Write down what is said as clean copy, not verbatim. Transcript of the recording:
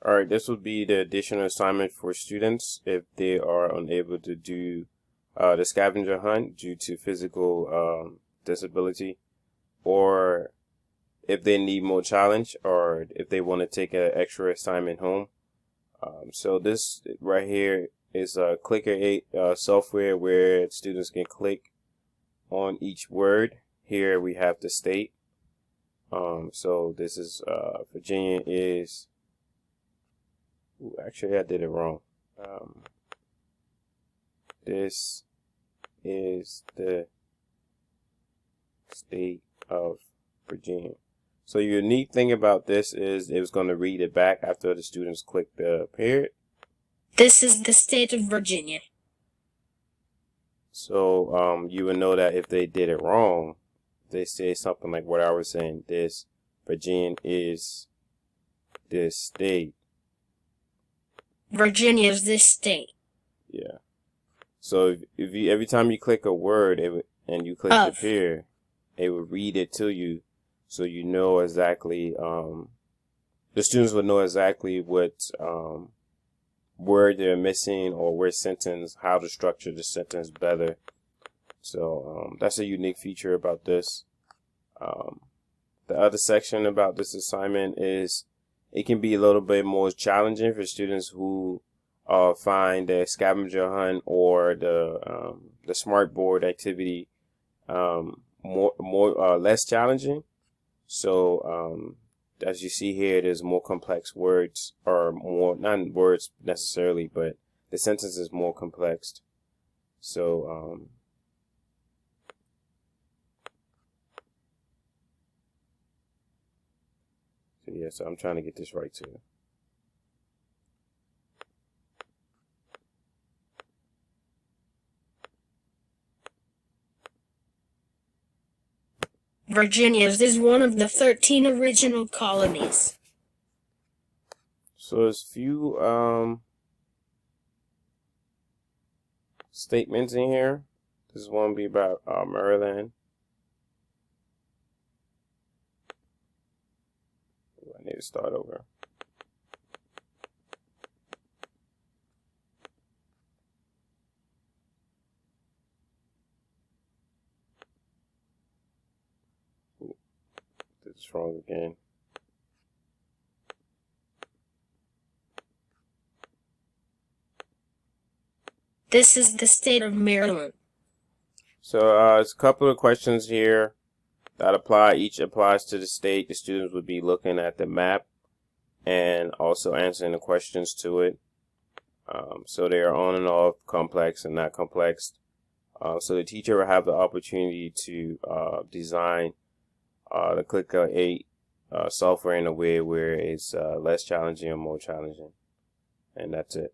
All right, this would be the additional assignment for students if they are unable to do the scavenger hunt due to physical disability, or if they need more challenge, or if they want to take an extra assignment home. So this right here is a Clicker 8 software where students can click on each word. Here we have the state. So this is Virginia is. Ooh, actually, I did it wrong. This is the state of Virginia. So your neat thing about this is it was going to read it back after the students click the period. This is the state of Virginia. So you would know that if they did it wrong, they say something like what I was saying. This Virginia is this state. Virginia is this state. Yeah. So if you every time you click a word and you click the period, it would read it to you, so you know exactly. The students would know exactly what word they're missing or where sentence, how to structure the sentence better. So that's a unique feature about this. The other section about this assignment is it can be a little bit more challenging for students who find the scavenger hunt or the smart board activity less challenging. So as you see here, there's more complex words, or more, not words necessarily, but the sentence is more complex. So yeah, so I'm trying to get this right too. Virginia is one of the 13 original colonies. So there's few statements in here. This one will be about Maryland. I need to start over. Ooh, did this wrong again. This is the state of Maryland. So there's a couple of questions here that apply. Each applies to the state. The students would be looking at the map and also answering the questions to it. So they are on and off, complex and not complex. So the teacher will have the opportunity to design the Clicker 8 software in a way where it's less challenging or more challenging. And that's it.